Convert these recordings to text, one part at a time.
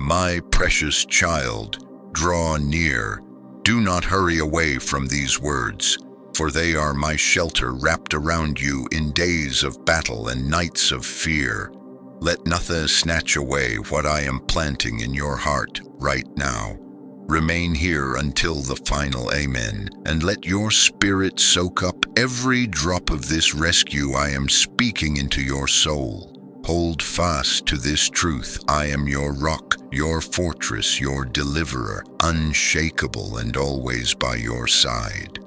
My precious child, draw near. Do not hurry away from these words, for they are my shelter wrapped around you in days of battle and nights of fear. Let nothing snatch away what I am planting in your heart right now. Remain here until the final amen, and let your spirit soak up every drop of this rescue I am speaking into your soul. Hold fast to this truth. I am your rock, your fortress, your deliverer, unshakable and always by your side.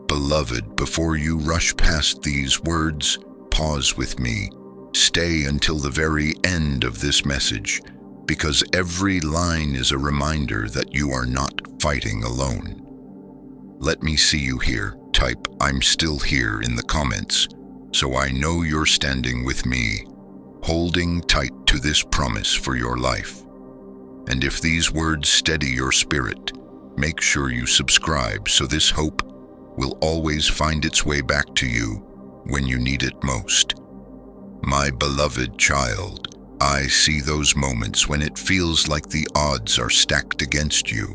Beloved, before you rush past these words, pause with me. Stay until the very end of this message, because every line is a reminder that you are not fighting alone. Let me see you here. Type "I'm still here" in the comments, so I know you're standing with me, holding tight to this promise for your life. And if these words steady your spirit, make sure you subscribe so this hope will always find its way back to you when you need it most. My beloved child, I see those moments when it feels like the odds are stacked against you,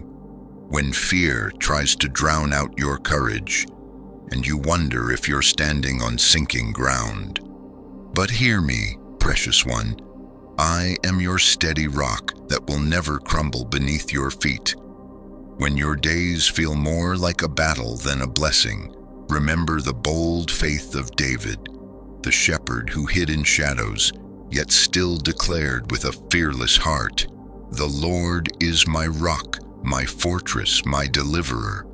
when fear tries to drown out your courage, and you wonder if you're standing on sinking ground. But hear me, precious one. I am your steady rock that will never crumble beneath your feet. When your days feel more like a battle than a blessing, remember the bold faith of David, the shepherd who hid in shadows, yet still declared with a fearless heart, "The Lord is my rock, my fortress, my deliverer."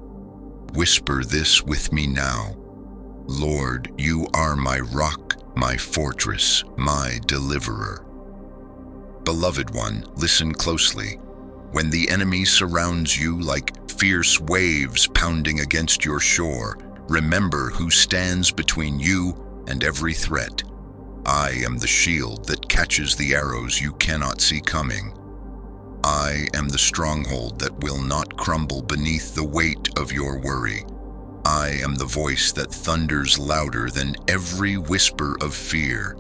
Whisper this with me now. Lord, you are my rock, my fortress, my deliverer. Beloved one, listen closely. When the enemy surrounds you like fierce waves pounding against your shore, remember who stands between you and every threat. I am the shield that catches the arrows you cannot see coming. I am the stronghold that will not crumble beneath the weight of your worry. I am the voice that thunders louder than every whisper of fear.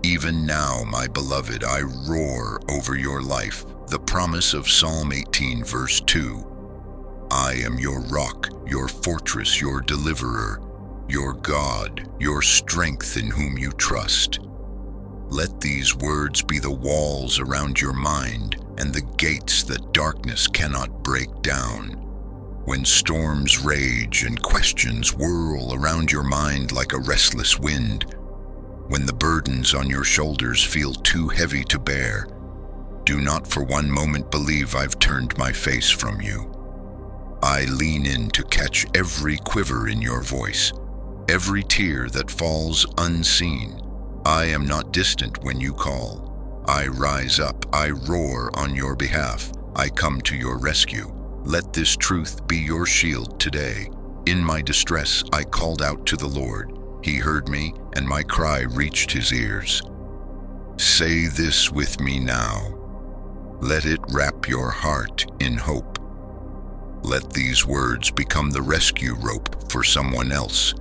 Even now, my beloved, I roar over your life, the promise of Psalm 18, verse 2. I am your rock, your fortress, your deliverer, your God, your strength in whom you trust. Let these words be the walls around your mind and the gates that darkness cannot break down. When storms rage and questions whirl around your mind like a restless wind, when the burdens on your shoulders feel too heavy to bear, do not for one moment believe I've turned my face from you. I lean in to catch every quiver in your voice, every tear that falls unseen. I am not distant when you call. I rise up, I roar on your behalf. I come to your rescue. Let this truth be your shield today. In my distress, I called out to the Lord. He heard me, and my cry reached his ears. Say this with me now. Let it wrap your heart in hope. Let these words become the rescue rope for someone else.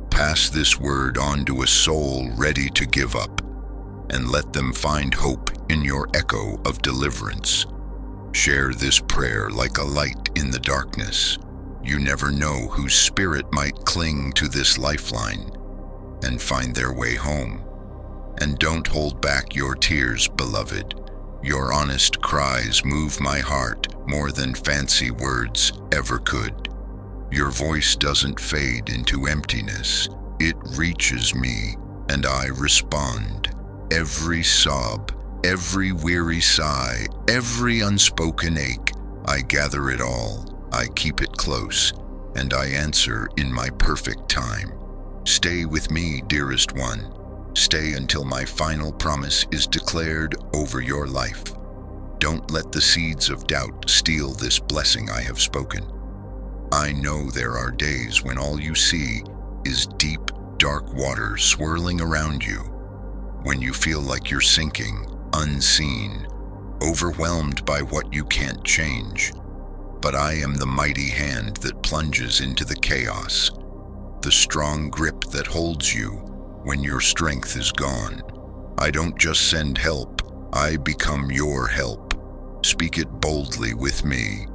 Pass this word on to a soul ready to give up, and let them find hope in your echo of deliverance. Share this prayer like a light in the darkness. You never know whose spirit might cling to this lifeline and find their way home. And don't hold back your tears, beloved. Your honest cries move my heart more than fancy words ever could. Your voice doesn't fade into emptiness. It reaches me, and I respond. Every sob, every weary sigh, every unspoken ache, I gather it all. I keep it close, and I answer in my perfect time. Stay with me, dearest one. Stay until my final promise is declared over your life. Don't let the seeds of doubt steal this blessing I have spoken. I know there are days when all you see is deep, dark water swirling around you, when you feel like you're sinking, unseen, overwhelmed by what you can't change. But I am the mighty hand that plunges into the chaos, the strong grip that holds you when your strength is gone. I don't just send help, I become your help. Speak it boldly with me.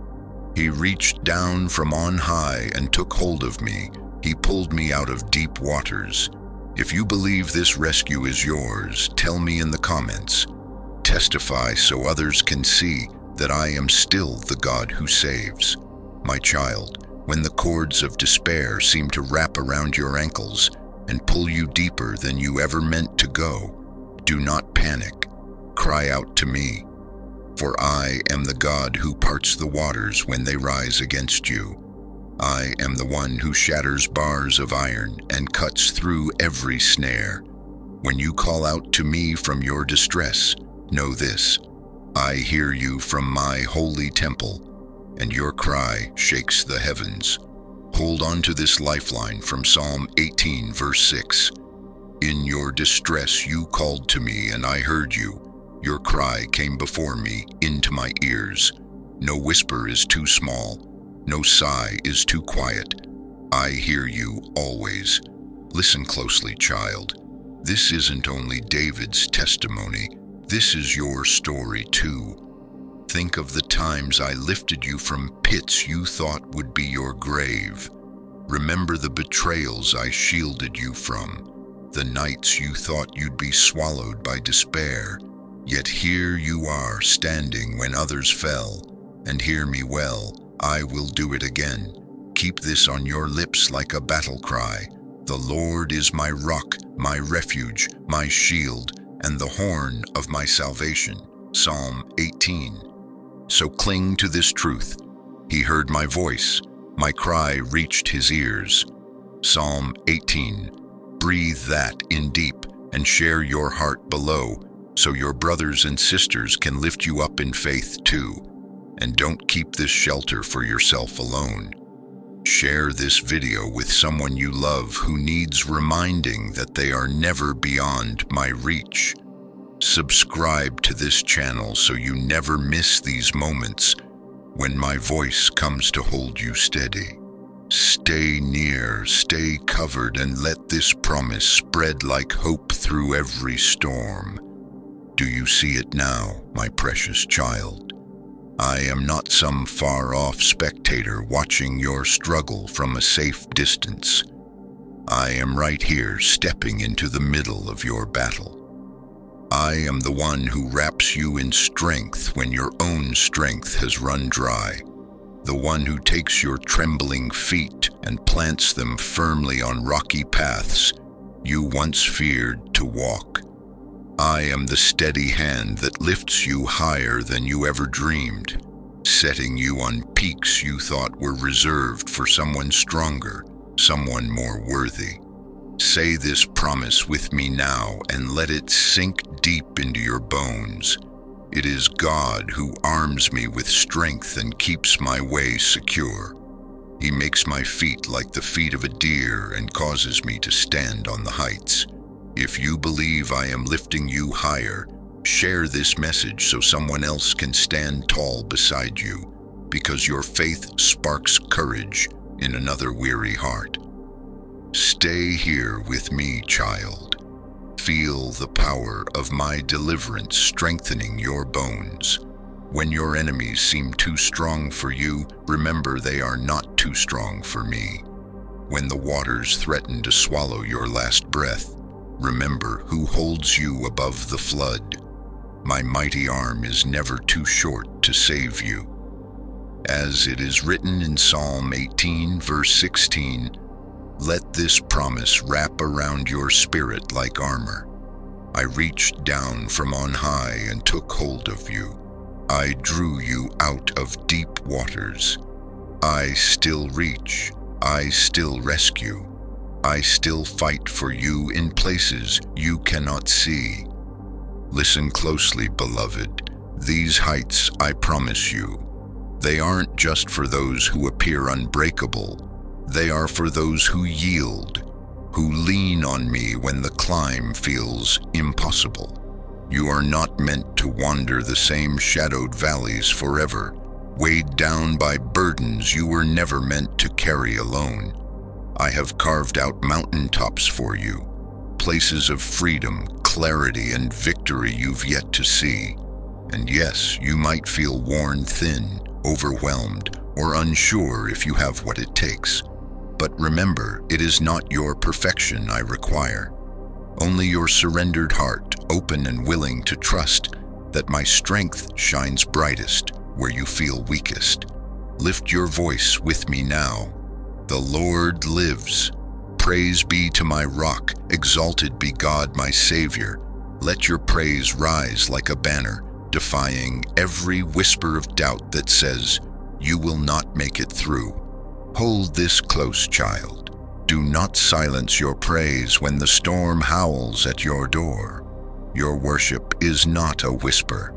He reached down from on high and took hold of me. He pulled me out of deep waters. If you believe this rescue is yours, tell me in the comments. Testify so others can see that I am still the God who saves. My child, when the cords of despair seem to wrap around your ankles and pull you deeper than you ever meant to go, do not panic. Cry out to me, for I am the God who parts the waters when they rise against you. I am the one who shatters bars of iron and cuts through every snare. When you call out to me from your distress, know this: I hear you from my holy temple, and your cry shakes the heavens. Hold on to this lifeline from Psalm 18, verse 6. In your distress you called to me, and I heard you. Your cry came before me into my ears. No whisper is too small. No sigh is too quiet. I hear you always. Listen closely, child. This isn't only David's testimony. This is your story too. Think of the times I lifted you from pits you thought would be your grave. Remember the betrayals I shielded you from, the nights you thought you'd be swallowed by despair. Yet here you are standing when others fell. And hear me well, I will do it again. Keep this on your lips like a battle cry. The Lord is my rock, my refuge, my shield, and the horn of my salvation. Psalm 18. So cling to this truth. He heard my voice. My cry reached his ears. Psalm 18. Breathe that in deep and share your heart below, so your brothers and sisters can lift you up in faith too. And don't keep this shelter for yourself alone. Share this video with someone you love who needs reminding that they are never beyond my reach. Subscribe to this channel so you never miss these moments when my voice comes to hold you steady. Stay near, stay covered, and let this promise spread like hope through every storm. Do you see it now, my precious child? I am not some far-off spectator watching your struggle from a safe distance. I am right here, stepping into the middle of your battle. I am the one who wraps you in strength when your own strength has run dry. The one who takes your trembling feet and plants them firmly on rocky paths you once feared to walk. I am the steady hand that lifts you higher than you ever dreamed, setting you on peaks you thought were reserved for someone stronger, someone more worthy. Say this promise with me now and let it sink deep into your bones. It is God who arms me with strength and keeps my way secure. He makes my feet like the feet of a deer and causes me to stand on the heights. If you believe I am lifting you higher, share this message so someone else can stand tall beside you, because your faith sparks courage in another weary heart. Stay here with me, child. Feel the power of my deliverance strengthening your bones. When your enemies seem too strong for you, remember they are not too strong for me. When the waters threaten to swallow your last breath, remember who holds you above the flood. My mighty arm is never too short to save you. As it is written in Psalm 18, verse 16, let this promise wrap around your spirit like armor. I reached down from on high and took hold of you. I drew you out of deep waters. I still reach. I still rescue. I still fight for you in places you cannot see. Listen closely, beloved. These heights, I promise you, they aren't just for those who appear unbreakable. They are for those who yield, who lean on me when the climb feels impossible. You are not meant to wander the same shadowed valleys forever, weighed down by burdens you were never meant to carry alone. I have carved out mountaintops for you, places of freedom, clarity, and victory you've yet to see. And yes, you might feel worn thin, overwhelmed, or unsure if you have what it takes. But remember, it is not your perfection I require. Only your surrendered heart, open and willing to trust that my strength shines brightest where you feel weakest. Lift your voice with me now. The Lord lives. Praise be to my rock. Exalted be God, my Savior. Let your praise rise like a banner, defying every whisper of doubt that says, you will not make it through. Hold this close, child. Do not silence your praise when the storm howls at your door. Your worship is not a whisper.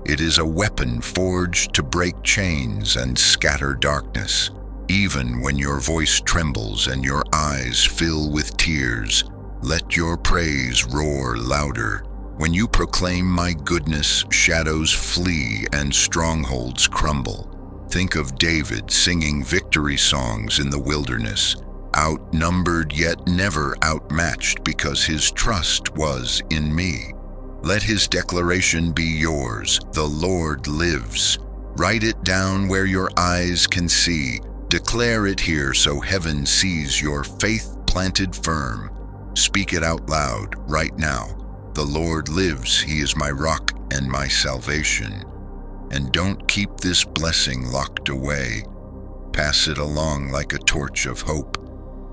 It is a weapon forged to break chains and scatter darkness. Even when your voice trembles and your eyes fill with tears, let your praise roar louder. When you proclaim my goodness, shadows flee and strongholds crumble. Think of David singing victory songs in the wilderness, outnumbered yet never outmatched because his trust was in me. Let his declaration be yours. The Lord lives. Write it down where your eyes can see. Declare it here so heaven sees your faith planted firm. Speak it out loud right now. The Lord lives. He is my rock and my salvation. And don't keep this blessing locked away. Pass it along like a torch of hope,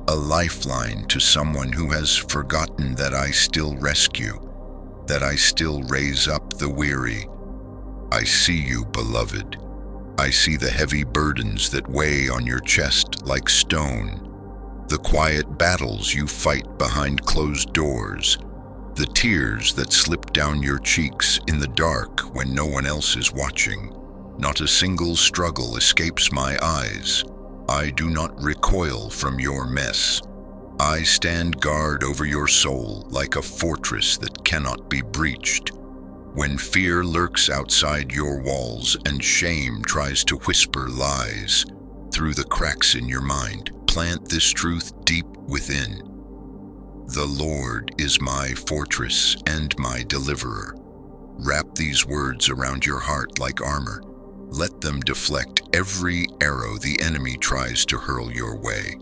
a lifeline to someone who has forgotten that I still rescue, that I still raise up the weary. I see you, beloved. I see the heavy burdens that weigh on your chest like stone, the quiet battles you fight behind closed doors, the tears that slip down your cheeks in the dark when no one else is watching. Not a single struggle escapes my eyes. I do not recoil from your mess. I stand guard over your soul like a fortress that cannot be breached. When fear lurks outside your walls and shame tries to whisper lies through the cracks in your mind, plant this truth deep within. The Lord is my fortress and my deliverer. Wrap these words around your heart like armor. Let them deflect every arrow the enemy tries to hurl your way.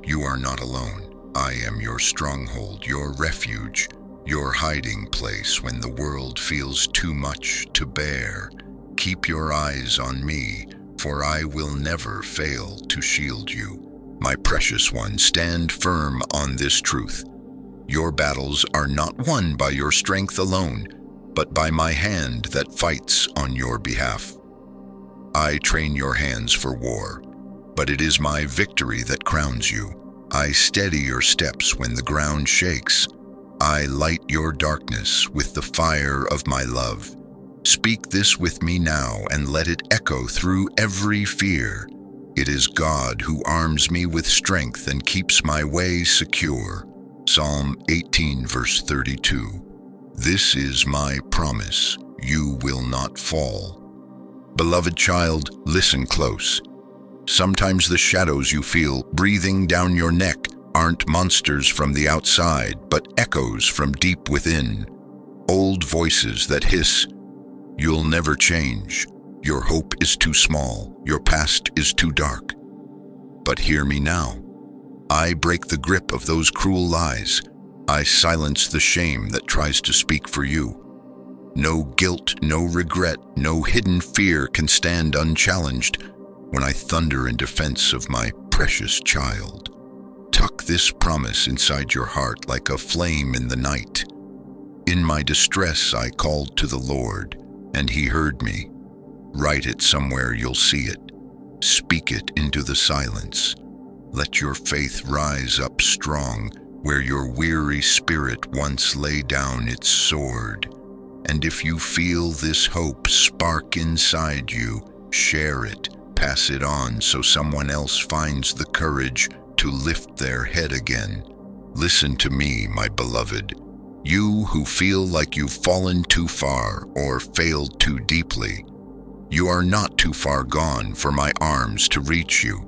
You are not alone. I am your stronghold, your refuge, your hiding place when the world feels too much to bear. Keep your eyes on me, for I will never fail to shield you. My precious one, stand firm on this truth. Your battles are not won by your strength alone, but by my hand that fights on your behalf. I train your hands for war, but it is my victory that crowns you. I steady your steps when the ground shakes. I light your darkness with the fire of my love. Speak this with me now and let it echo through every fear. It is God who arms me with strength and keeps my way secure. Psalm 18, verse 32. This is my promise. You will not fall. Beloved child, listen close. Sometimes the shadows you feel breathing down your neck aren't monsters from the outside, but echoes from deep within. Old voices that hiss, "You'll never change. Your hope is too small. Your past is too dark." But hear me now. I break the grip of those cruel lies. I silence the shame that tries to speak for you. No guilt, no regret, no hidden fear can stand unchallenged when I thunder in defense of my precious child. Tuck this promise inside your heart like a flame in the night. In my distress I called to the Lord, and He heard me. Write it somewhere you'll see it. Speak it into the silence. Let your faith rise up strong where your weary spirit once lay down its sword. And if you feel this hope spark inside you, share it, pass it on so someone else finds the courage to lift their head again. Listen to me, my beloved. You who feel like you've fallen too far or failed too deeply, you are not too far gone for my arms to reach you.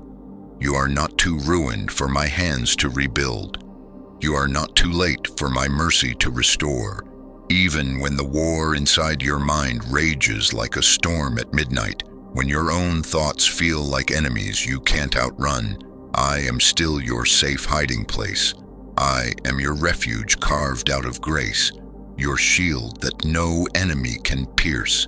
You are not too ruined for my hands to rebuild. You are not too late for my mercy to restore. Even when the war inside your mind rages like a storm at midnight, when your own thoughts feel like enemies you can't outrun, I am still your safe hiding place. I am your refuge carved out of grace, your shield that no enemy can pierce.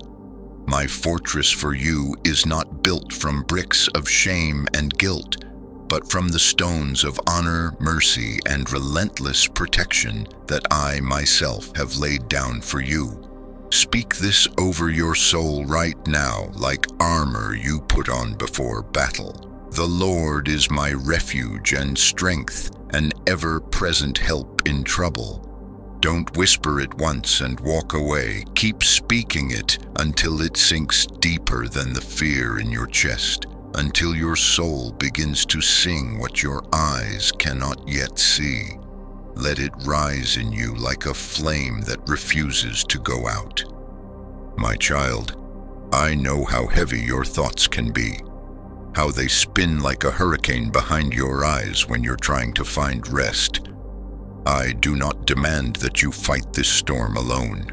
My fortress for you is not built from bricks of shame and guilt, but from the stones of honor, mercy, and relentless protection that I myself have laid down for you. Speak this over your soul right now, like armor you put on before battle. The Lord is my refuge and strength, an ever-present help in trouble. Don't whisper it once and walk away. Keep speaking it until it sinks deeper than the fear in your chest, until your soul begins to sing what your eyes cannot yet see. Let it rise in you like a flame that refuses to go out. My child, I know how heavy your thoughts can be, how they spin like a hurricane behind your eyes when you're trying to find rest. I do not demand that you fight this storm alone.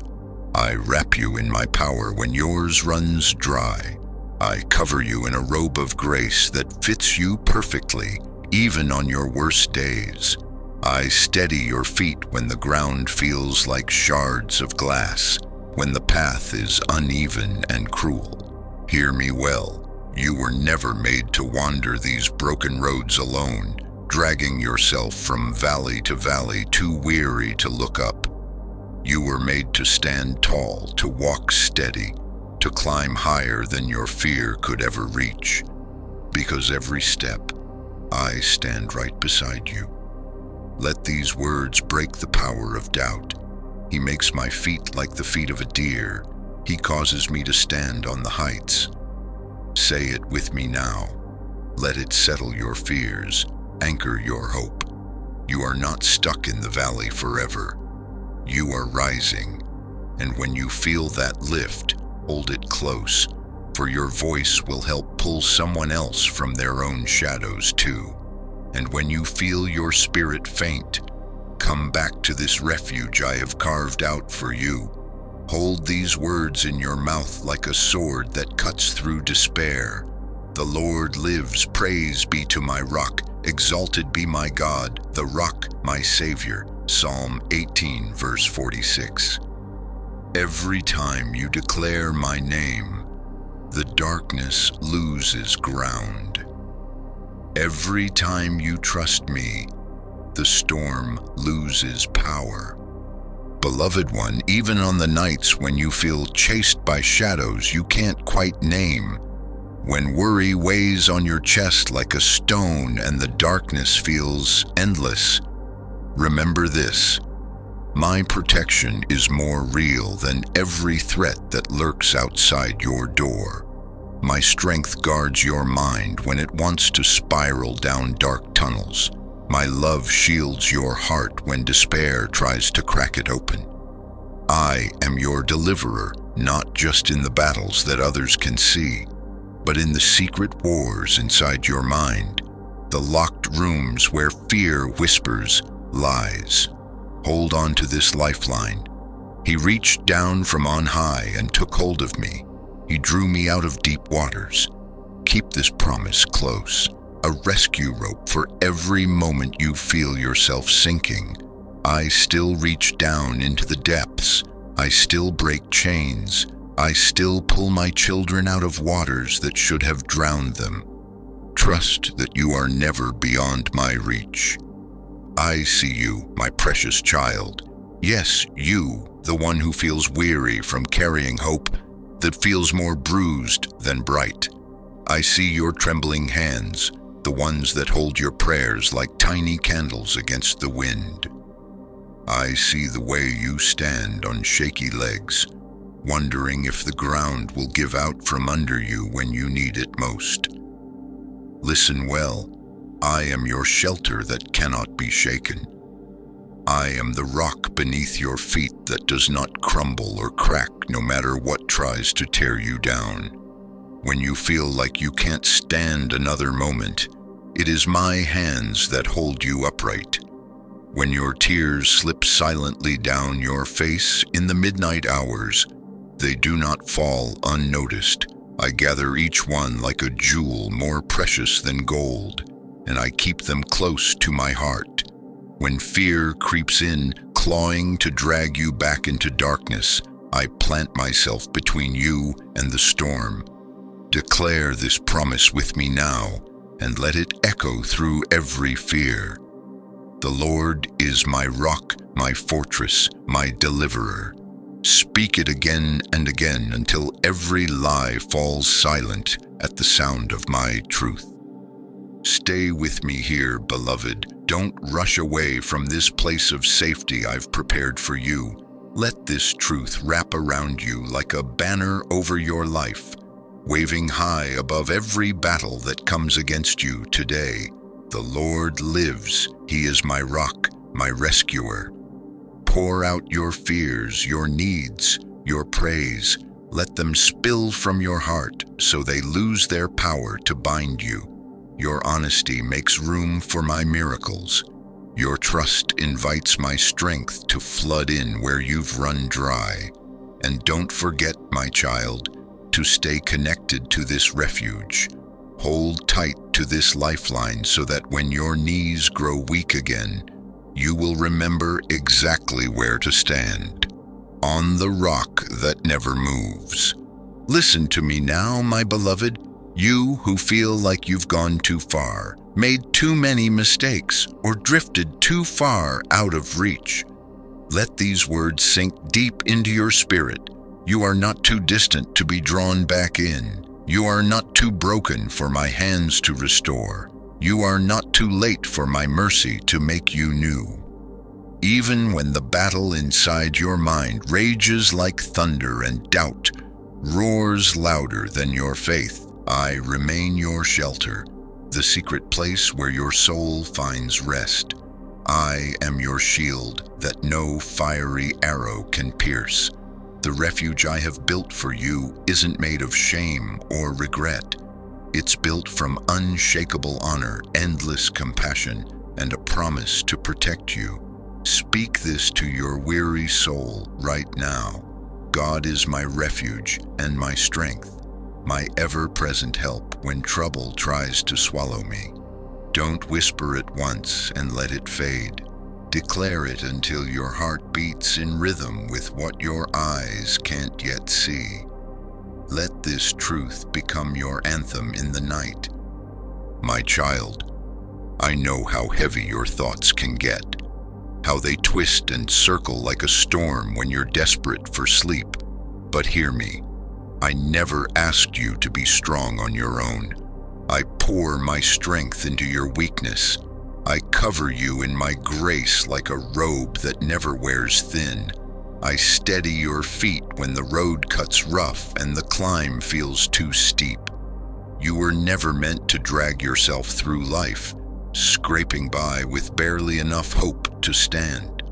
I wrap you in my power when yours runs dry. I cover you in a robe of grace that fits you perfectly, even on your worst days. I steady your feet when the ground feels like shards of glass, when the path is uneven and cruel. Hear me well. You were never made to wander these broken roads alone, dragging yourself from valley to valley, too weary to look up. You were made to stand tall, to walk steady, to climb higher than your fear could ever reach. Because every step, I stand right beside you. Let these words break the power of doubt. He makes my feet like the feet of a deer. He causes me to stand on the heights. Say it with me now. Let it settle your fears. Anchor your hope. You are not stuck in the valley forever. You are rising, and when you feel that lift, hold it close, for your voice will help pull someone else from their own shadows too. And when you feel your spirit faint, come back to this refuge I have carved out for you. Hold these words in your mouth like a sword that cuts through despair. The Lord lives, praise be to my rock. Exalted be my God, the rock, my Savior. Psalm 18, verse 46. Every time you declare my name, the darkness loses ground. Every time you trust me, the storm loses power. Beloved one, even on the nights when you feel chased by shadows you can't quite name, when worry weighs on your chest like a stone and the darkness feels endless, remember this: my protection is more real than every threat that lurks outside your door. My strength guards your mind when it wants to spiral down dark tunnels. My love shields your heart when despair tries to crack it open. I am your deliverer, not just in the battles that others can see, but in the secret wars inside your mind, the locked rooms where fear whispers lies. Hold on to this lifeline. He reached down from on high and took hold of me. He drew me out of deep waters. Keep this promise close, a rescue rope for every moment you feel yourself sinking. I still reach down into the depths. I still break chains. I still pull my children out of waters that should have drowned them. Trust that you are never beyond my reach. I see you, my precious child. Yes, you, the one who feels weary from carrying hope, that feels more bruised than bright. I see your trembling hands, the ones that hold your prayers like tiny candles against the wind. I see the way you stand on shaky legs, wondering if the ground will give out from under you when you need it most. Listen well. I am your shelter that cannot be shaken. I am the rock beneath your feet that does not crumble or crack no matter what tries to tear you down. When you feel like you can't stand another moment, it is my hands that hold you upright. When your tears slip silently down your face in the midnight hours, they do not fall unnoticed. I gather each one like a jewel more precious than gold, and I keep them close to my heart. When fear creeps in, clawing to drag you back into darkness, I plant myself between you and the storm. Declare this promise with me now, and let it echo through every fear. The Lord is my rock, my fortress, my deliverer. Speak it again and again until every lie falls silent at the sound of my truth. Stay with me here, beloved. Don't rush away from this place of safety I've prepared for you. Let this truth wrap around you like a banner over your life, waving high above every battle that comes against you today. The Lord lives. He is my rock, my rescuer. Pour out your fears, your needs, your praise. Let them spill from your heart so they lose their power to bind you. Your honesty makes room for my miracles. Your trust invites my strength to flood in where you've run dry. And don't forget, my child, to stay connected to this refuge. Hold tight to this lifeline so that when your knees grow weak again, you will remember exactly where to stand. On the rock that never moves. Listen to me now, my beloved, you who feel like you've gone too far, made too many mistakes, or drifted too far out of reach. Let these words sink deep into your spirit. You are not too distant to be drawn back in. You are not too broken for my hands to restore. You are not too late for my mercy to make you new. Even when the battle inside your mind rages like thunder and doubt roars louder than your faith, I remain your shelter, the secret place where your soul finds rest. I am your shield that no fiery arrow can pierce. The refuge I have built for you isn't made of shame or regret. It's built from unshakable honor, endless compassion, and a promise to protect you. Speak this to your weary soul right now. God is my refuge and my strength, my ever-present help when trouble tries to swallow me. Don't whisper it once and let it fade. Declare it until your heart beats in rhythm with what your eyes can't yet see. Let this truth become your anthem in the night. My child, I know how heavy your thoughts can get, how they twist and circle like a storm when you're desperate for sleep. But hear me, I never asked you to be strong on your own. I pour my strength into your weakness. I cover you in my grace like a robe that never wears thin. I steady your feet when the road cuts rough and the climb feels too steep. You were never meant to drag yourself through life, scraping by with barely enough hope to stand.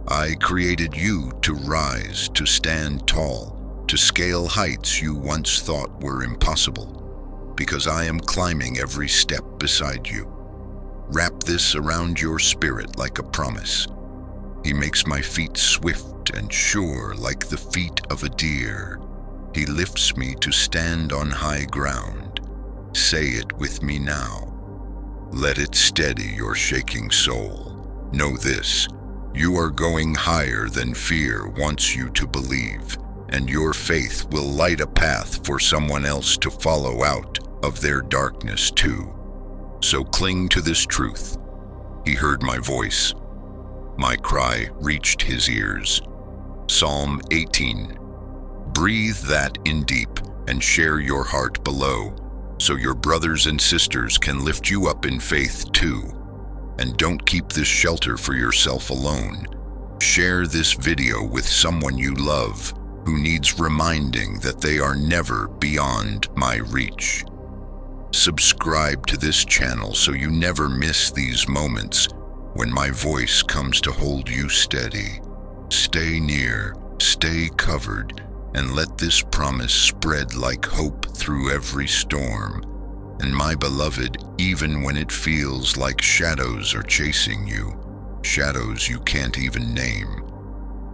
I created you to rise, to stand tall, to scale heights you once thought were impossible, because I am climbing every step beside you. Wrap this around your spirit like a promise. He makes my feet swift and sure like the feet of a deer. He lifts me to stand on high ground. Say it with me now. Let it steady your shaking soul. Know this, you are going higher than fear wants you to believe, and your faith will light a path for someone else to follow out of their darkness too. So cling to this truth. He heard my voice. My cry reached his ears. Psalm 18. Breathe that in deep and share your heart below, so your brothers and sisters can lift you up in faith too. And don't keep this shelter for yourself alone. Share this video with someone you love who needs reminding that they are never beyond my reach. Subscribe to this channel so you never miss these moments when my voice comes to hold you steady. Stay near, stay covered, and let this promise spread like hope through every storm. And my beloved, even when it feels like shadows are chasing you, shadows you can't even name.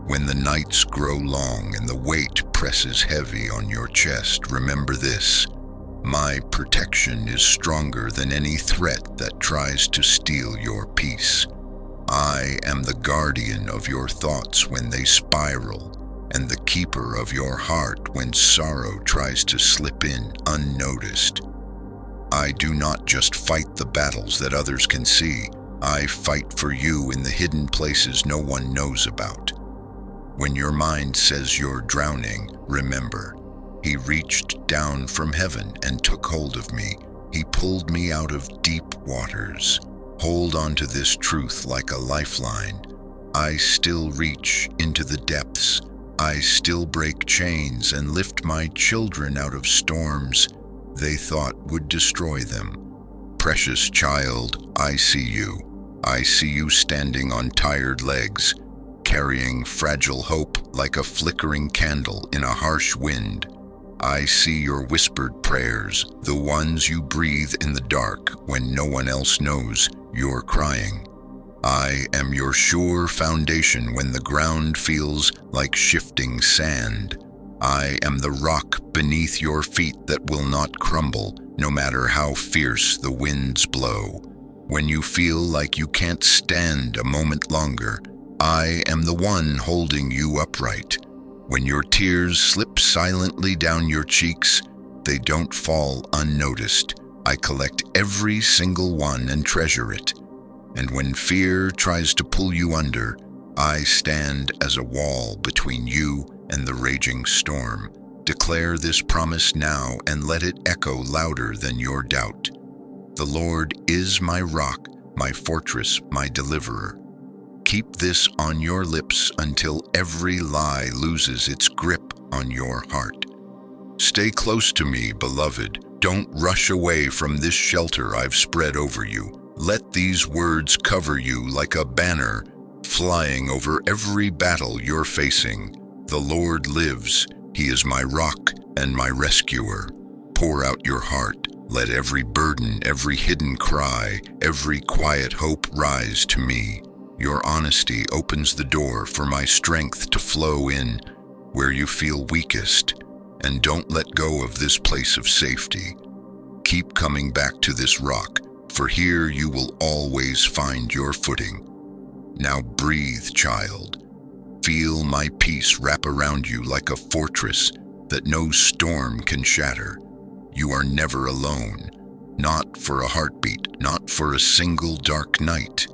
When the nights grow long and the weight presses heavy on your chest, remember this: my protection is stronger than any threat that tries to steal your peace. I am the guardian of your thoughts when they spiral, and the keeper of your heart when sorrow tries to slip in unnoticed. I do not just fight the battles that others can see. I fight for you in the hidden places no one knows about. When your mind says you're drowning, remember, He reached down from heaven and took hold of me. He pulled me out of deep waters. Hold on to this truth like a lifeline. I still reach into the depths. I still break chains and lift my children out of storms they thought would destroy them. Precious child, I see you. I see you standing on tired legs, carrying fragile hope like a flickering candle in a harsh wind. I see your whispered prayers, the ones you breathe in the dark when no one else knows you're crying. I am your sure foundation when the ground feels like shifting sand. I am the rock beneath your feet that will not crumble, no matter how fierce the winds blow. When you feel like you can't stand a moment longer, I am the one holding you upright. When your tears slip silently down your cheeks, they don't fall unnoticed. I collect every single one and treasure it. And when fear tries to pull you under, I stand as a wall between you and the raging storm. Declare this promise now and let it echo louder than your doubt. The Lord is my rock, my fortress, my deliverer. Keep this on your lips until every lie loses its grip on your heart. Stay close to me, beloved. Don't rush away from this shelter I've spread over you. Let these words cover you like a banner, flying over every battle you're facing. The Lord lives. He is my rock and my rescuer. Pour out your heart. Let every burden, every hidden cry, every quiet hope rise to me. Your honesty opens the door for my strength to flow in where you feel weakest. And don't let go of this place of safety. Keep coming back to this rock, for here you will always find your footing. Now breathe, child. Feel my peace wrap around you like a fortress that no storm can shatter. You are never alone, not for a heartbeat, not for a single dark night.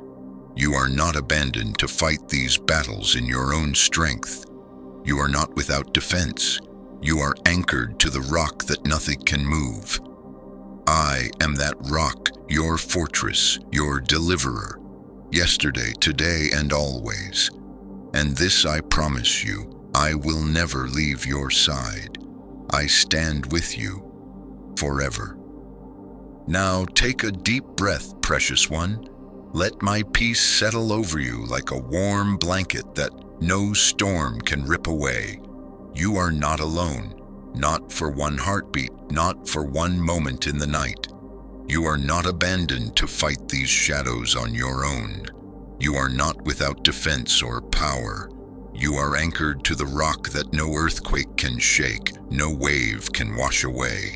You are not abandoned to fight these battles in your own strength. You are not without defense. You are anchored to the rock that nothing can move. I am that rock, your fortress, your deliverer, yesterday, today, and always. And this I promise you, I will never leave your side. I stand with you forever. Now take a deep breath, precious one. Let my peace settle over you like a warm blanket that no storm can rip away. You are not alone, not for one heartbeat, not for one moment in the night. You are not abandoned to fight these shadows on your own. You are not without defense or power. You are anchored to the rock that no earthquake can shake, no wave can wash away.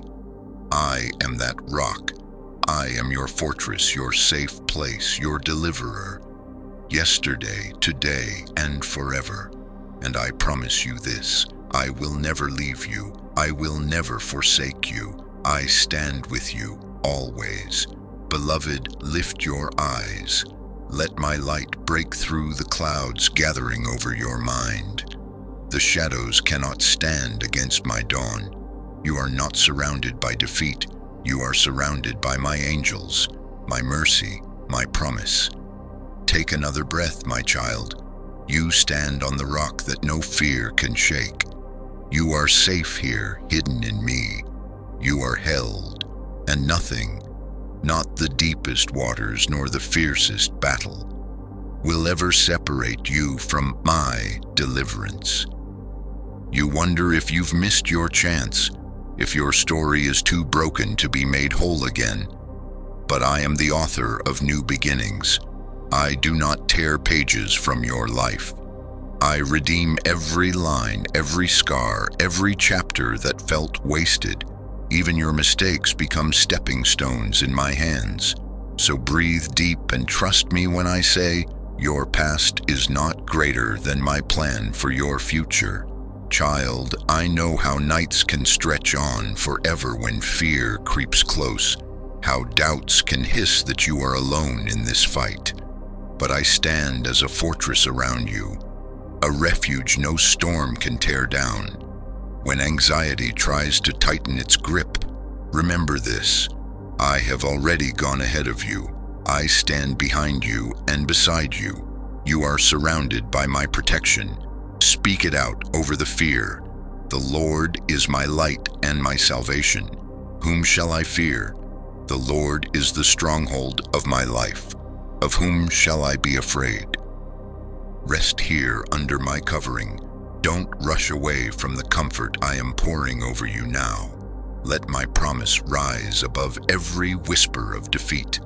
I am that rock. I am your fortress, your safe place, your deliverer, yesterday, today, and forever. And I promise you this, I will never leave you. I will never forsake you. I stand with you, always. Beloved, lift your eyes. Let my light break through the clouds gathering over your mind. The shadows cannot stand against my dawn. You are not surrounded by defeat. You are surrounded by my angels, my mercy, my promise. Take another breath, my child. You stand on the rock that no fear can shake. You are safe here, hidden in me. You are held, and nothing, not the deepest waters nor the fiercest battle, will ever separate you from my deliverance. You wonder if you've missed your chance, if your story is too broken to be made whole again. But I am the author of new beginnings. I do not tear pages from your life. I redeem every line, every scar, every chapter that felt wasted. Even your mistakes become stepping stones in my hands. So breathe deep and trust me when I say, your past is not greater than my plan for your future. Child, I know how nights can stretch on forever when fear creeps close, how doubts can hiss that you are alone in this fight. But I stand as a fortress around you, a refuge no storm can tear down. When anxiety tries to tighten its grip, remember this: I have already gone ahead of you. I stand behind you and beside you. You are surrounded by my protection. Speak it out over the fear. The Lord is my light and my salvation. Whom shall I fear? The Lord is the stronghold of my life. Of whom shall I be afraid? Rest here under my covering. Don't rush away from the comfort I am pouring over you now. Let my promise rise above every whisper of defeat.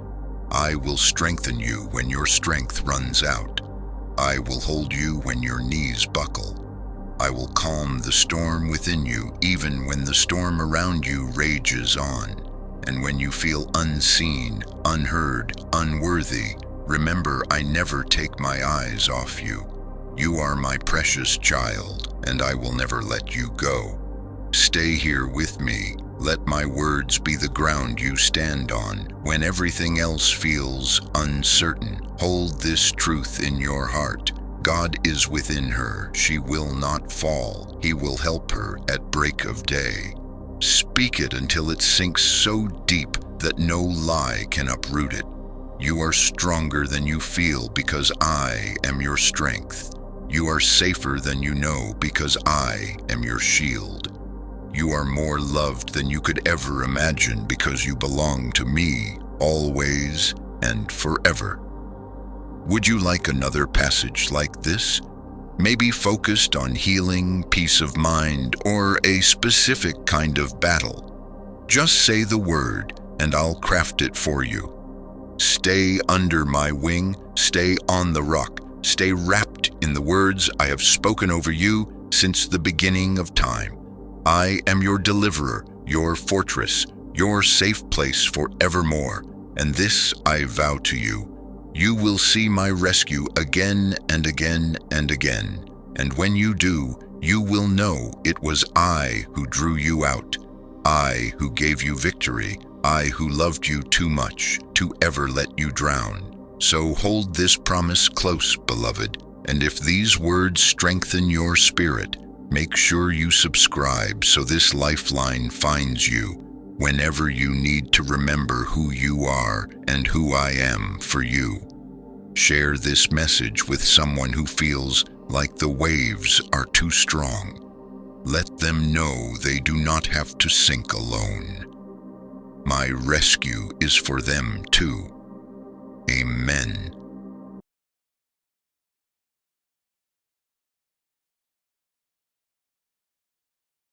I will strengthen you when your strength runs out. I will hold you when your knees buckle. I will calm the storm within you even when the storm around you rages on. And when you feel unseen, unheard, unworthy, remember I never take my eyes off you. You are my precious child, and I will never let you go. Stay here with me. Let my words be the ground you stand on. When everything else feels uncertain, hold this truth in your heart. God is within her. She will not fall. He will help her at break of day. Speak it until it sinks so deep that no lie can uproot it. You are stronger than you feel because I am your strength. You are safer than you know because I am your shield. You are more loved than you could ever imagine because you belong to me, always and forever. Would you like another passage like this? Maybe focused on healing, peace of mind, or a specific kind of battle? Just say the word, and I'll craft it for you. Stay under my wing, stay on the rock, stay wrapped in the words I have spoken over you since the beginning of time. I am your deliverer, your fortress, your safe place forevermore, and this I vow to you. You will see my rescue again and again and again, and when you do, you will know it was I who drew you out, I who gave you victory, I who loved you too much to ever let you drown. So hold this promise close, beloved, and if these words strengthen your spirit, make sure you subscribe so this lifeline finds you whenever you need to remember who you are and who I am for you. Share this message with someone who feels like the waves are too strong. Let them know they do not have to sink alone. My rescue is for them too. Amen.